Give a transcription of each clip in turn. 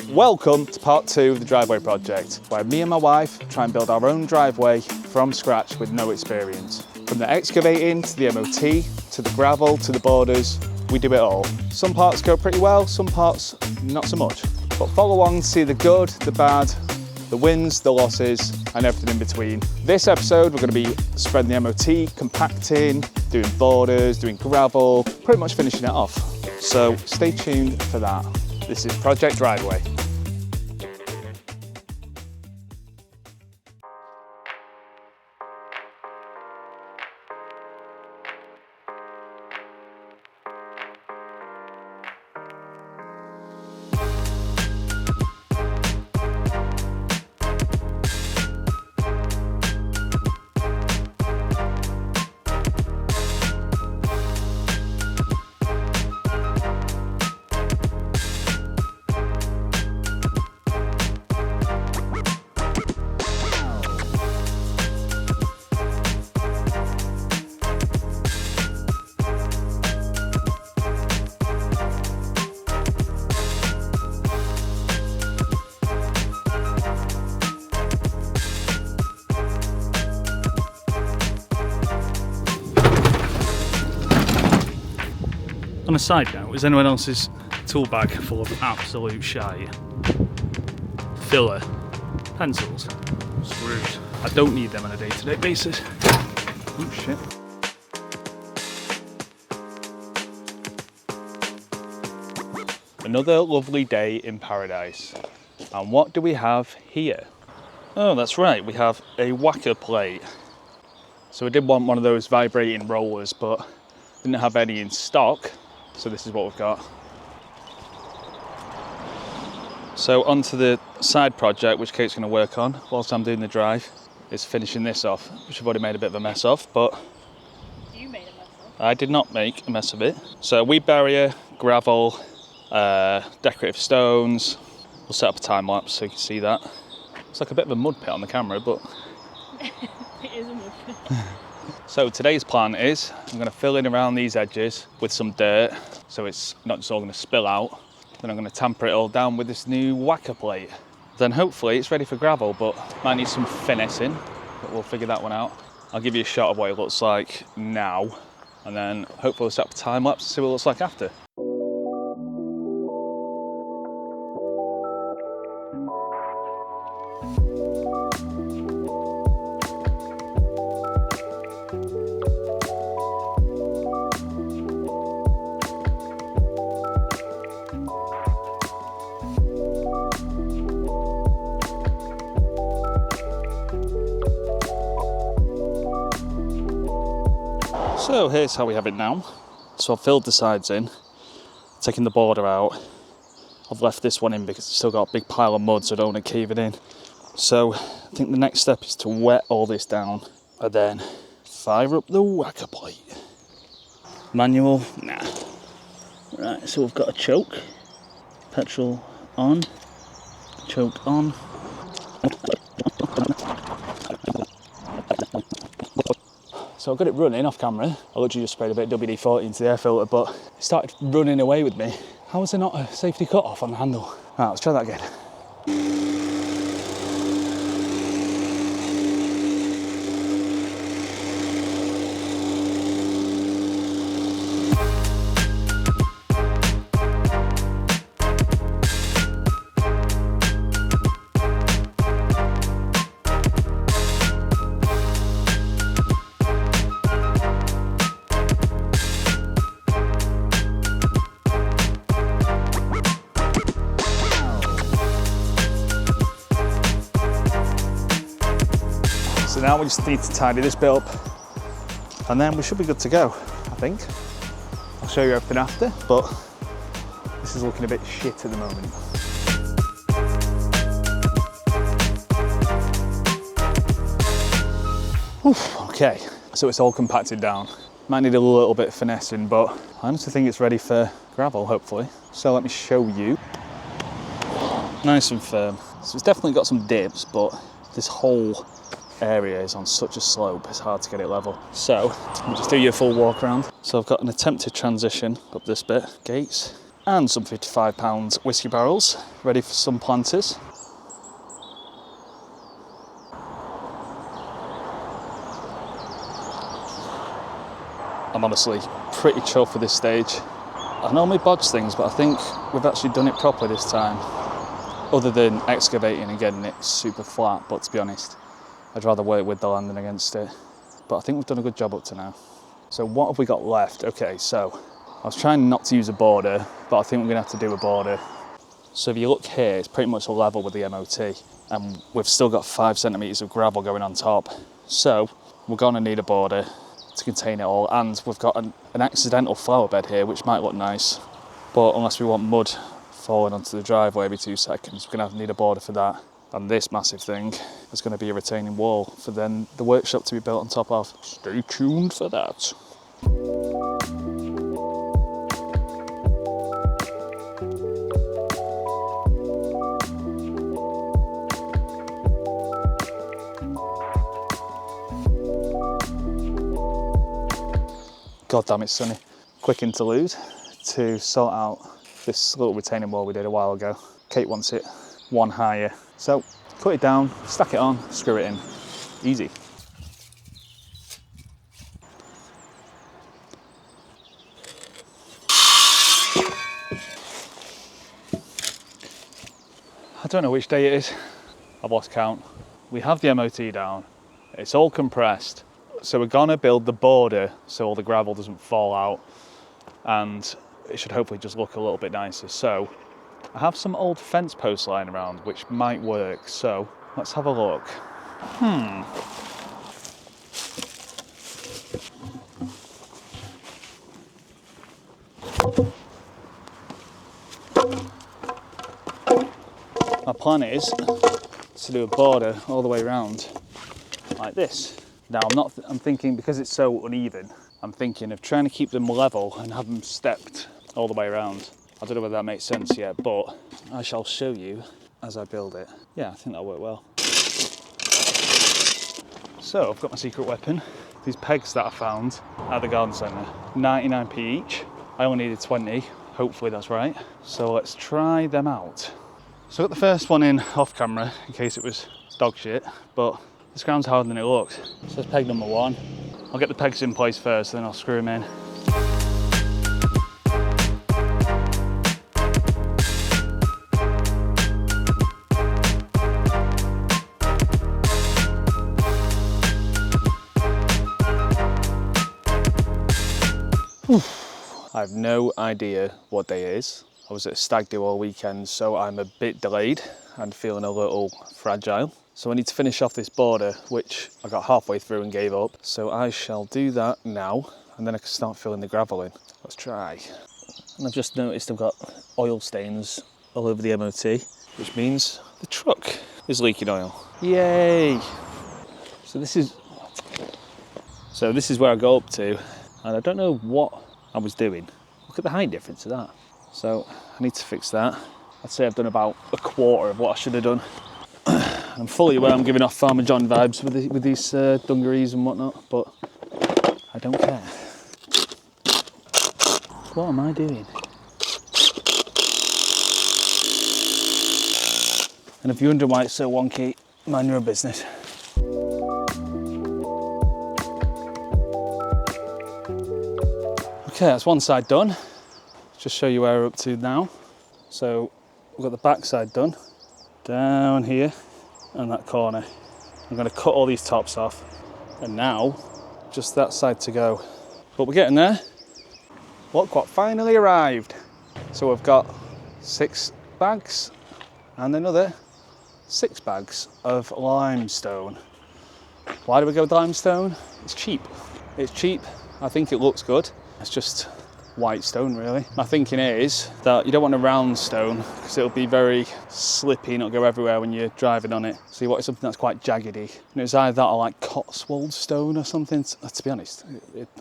Welcome to part 2 of the driveway project, where me and my wife try and build our own driveway from scratch with no experience. From the excavating to the MOT, to the gravel, to the borders, we do it all. Some parts go pretty well, some parts not so much. But follow along to see the good, the bad, the wins, the losses, and everything in between. This episode, we're going to be spreading the MOT, compacting, doing borders, doing gravel, pretty much finishing it off. So stay tuned for that. This is Project Driveway. On a side note, is anyone else's tool bag full of absolute shite? Filler, pencils, screws. I don't need them on a day-to-day basis. Oh shit. Another lovely day in paradise. And what do we have here? Oh, that's right, we have a whacker plate. So we did want one of those vibrating rollers, but didn't have any in stock. So this is what we've got. So onto the side project, which Kate's going to work on whilst I'm doing the drive, is finishing this off, which I've already made a bit of a mess of, but You made a mess of. I did not make a mess of it. So weed barrier, gravel, decorative stones. We'll set up a time lapse so you can see that. It's like a bit of a mud pit on the camera, but It is a mud pit. so today's plan is I'm going to fill in around these edges with some dirt so it's not just all going to spill out. Then I'm going to tamper it all down with this new whacker plate. Then hopefully it's ready for gravel, but might need some finessing, but we'll figure that one out. I'll give you a shot of what it looks like now, and then hopefully we'll set up a time lapse to see what it looks like after. So here's how we have it now. So I've filled the sides in, taken the border out. I've left this one in because it's still got a big pile of mud, so I don't want to cave it in. So I think the next step is to wet all this down and then fire up the whacker plate. Manual? Nah. Right, so we've got a choke. Petrol on. Choke on. So I've got it running off camera. I literally just sprayed a bit of WD-40 into the air filter, but it started running away with me. How was there not a safety cut off on the handle? Right, let's try that again. So now we just need to tidy this bit up and then we should be good to go, I think. I'll show you everything after, but this is looking a bit shit at the moment. Oof, okay, so it's all compacted down. Might need a little bit of finessing, but I honestly think it's ready for gravel, hopefully. So let me show you. Nice and firm. So it's definitely got some dips, but this whole area is on such a slope, it's hard to get it level. So we'll just do your full walk around. So I've got an attempted transition up this bit. Gates, and some 55-pound whiskey barrels ready for some planters. I'm honestly pretty chuffed for this stage. I normally bodge things, but I think we've actually done it properly this time. Other than excavating and getting it super flat, but to be honest, I'd rather work with the land than against it. But I think we've done a good job up to now. So what have we got left? Okay, so I was trying not to use a border, but I think we're gonna have to do a border. So if you look here, it's pretty much level with the MOT, and we've still got 5 centimetres of gravel going on top. So we're gonna need a border to contain it all, and we've got an accidental flower bed here, which might look nice, but unless we want mud falling onto the driveway every 2 seconds, we're gonna have to need a border for that. And this massive thing is gonna be a retaining wall for then the workshop to be built on top of. Stay tuned for that. God damn, it's sunny. Quick interlude to sort out this little retaining wall we did a while ago. Kate wants it one higher. So cut it down, stack it on, screw it in. Easy. I don't know which day it is. I've lost count. We have the MOT down. It's all compressed. So we're gonna build the border so all the gravel doesn't fall out, and it should hopefully just look a little bit nicer. So I have some old fence posts lying around which might work, so let's have a look. My plan is to do a border all the way around like this. Now I'm thinking, because it's so uneven, I'm thinking of trying to keep them level and have them stepped all the way around. I don't know whether that makes sense yet, but I shall show you as I build it. Yeah, I think that'll work well. So I've got my secret weapon. These pegs that I found at the garden centre, 99p each. I only needed 20, hopefully that's right. So let's try them out. So I got the first one in off camera in case it was dog shit, but this ground's harder than it looks. So that's peg number 1. I'll get the pegs in place first, then I'll screw them in. I have no idea what day it is. I was at a stag do all weekend, so I'm a bit delayed and feeling a little fragile. So I need to finish off this border, which I got halfway through and gave up. So I shall do that now, and then I can start filling the gravel in. Let's try. And I've just noticed I've got oil stains all over the MOT, which means the truck is leaking oil. Yay! So this is where I go up to, and I don't know what I was doing. Look at the height difference of that. So I need to fix that. I'd say I've done about a quarter of what I should have done. I'm fully aware I'm giving off Farmer John vibes with these dungarees and whatnot, but I don't care. What am I doing? And if you wonder why it's so wonky, mind your own business. Okay, that's one side done. Just show you where we're up to now. So we've got the back side done, down here and that corner. I'm going to cut all these tops off, and now just that side to go. But we're getting there. Look what finally arrived. So we've got 6 bags and another 6 bags of limestone. Why do we go with limestone? It's cheap. It's cheap. I think it looks good. It's just white stone, really. My thinking is that you don't want a round stone because it'll be very slippy and it'll go everywhere when you're driving on it. So you want something that's quite jaggedy. And it's either that or like Cotswold stone or something. To be honest,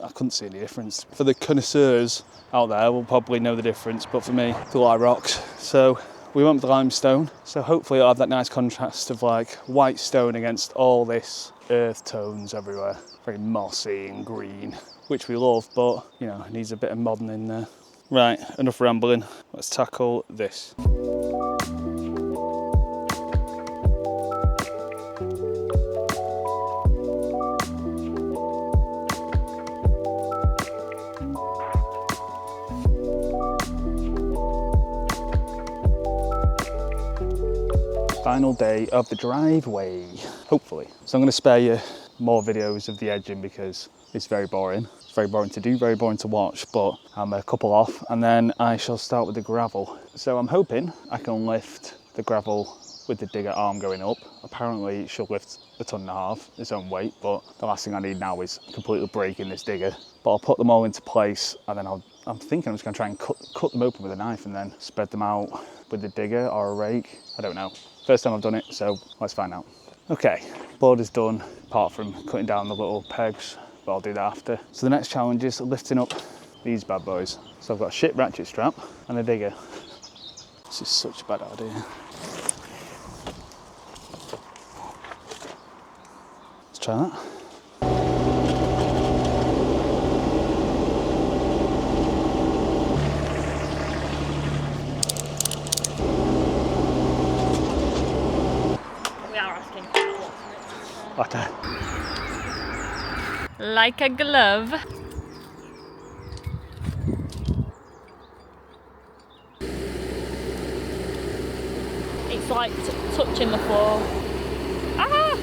I couldn't see any difference. For the connoisseurs out there, will probably know the difference, but for me, it's a lot of rocks. So we went with the limestone. So hopefully it'll have that nice contrast of like white stone against all this earth tones everywhere. Very mossy and green, which we love, but you know, it needs a bit of modding in there. Right, enough rambling. Let's tackle this. Final day of the driveway, hopefully. So I'm going to spare you more videos of the edging because it's very boring. It's very boring to do, very boring to watch, but I'm a couple off and then I shall start with the gravel. So I'm hoping I can lift the gravel with the digger arm going up. Apparently it should lift 1.5 tons its own weight, but the last thing I need now is completely breaking this digger. But I'll put them all into place and then I'm thinking I'm just going to try and cut them open with a knife and then spread them out with the digger or a rake. I don't know. First time I've done it, so let's find out. Okay, board is done, apart from cutting down the little pegs, but I'll do that after. So the next challenge is lifting up these bad boys. So I've got a shit ratchet strap and a digger. This is such a bad idea. Let's try that. Like a glove. It's like touching the floor. Ah!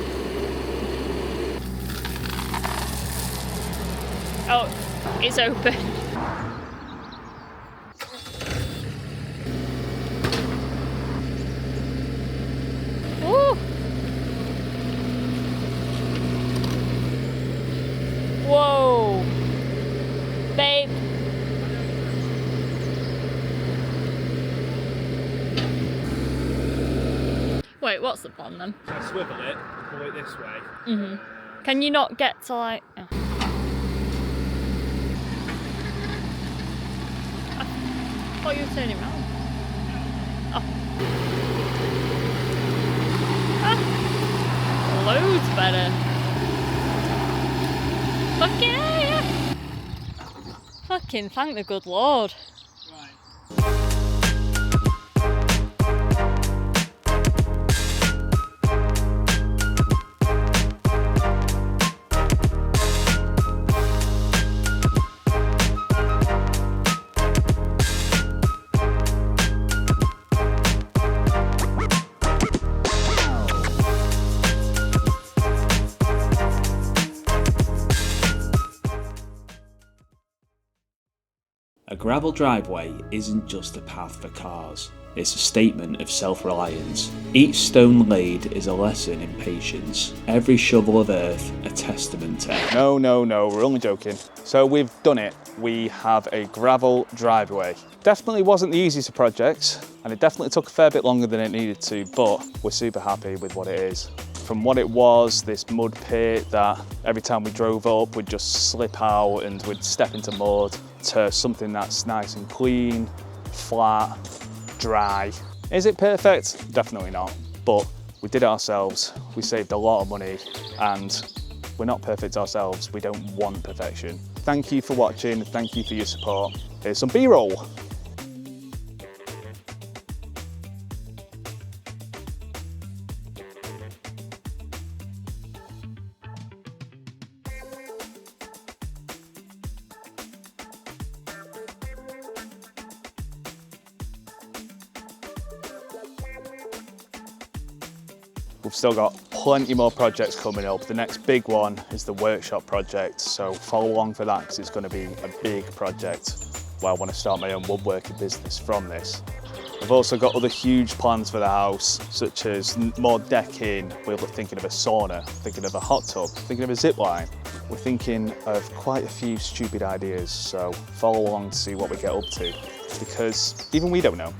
Oh, it's open. Ooh! Whoa, babe. Wait, what's the plan then? So I swivel it, pull it this way. Mm-hmm. Can you not get to like... Oh. I thought you were turning around. Oh. Ah. Loads better. Fucking hell, yeah. Fucking thank the good Lord. A gravel driveway isn't just a path for cars, it's a statement of self-reliance. Each stone laid is a lesson in patience, every shovel of earth a testament to... No, we're only joking. So we've done it. We have a gravel driveway. Definitely wasn't the easiest of projects, and it definitely took a fair bit longer than it needed to, but we're super happy with what it is. From what it was, this mud pit that every time we drove up we'd just slip out and we'd step into mud, to something that's nice and clean, flat, dry. Is it perfect? Definitely not, but we did it ourselves. We saved a lot of money and we're not perfect ourselves. We don't want perfection. Thank you for watching. Thank you for your support. Here's some B-roll. We've still got plenty more projects coming up. The next big one is the workshop project, so follow along for that because it's going to be a big project where I want to start my own woodworking business from this. We've also got other huge plans for the house, such as more decking. We're thinking of a sauna, thinking of a hot tub, thinking of a zip line. We're thinking of quite a few stupid ideas, so follow along to see what we get up to, because even we don't know.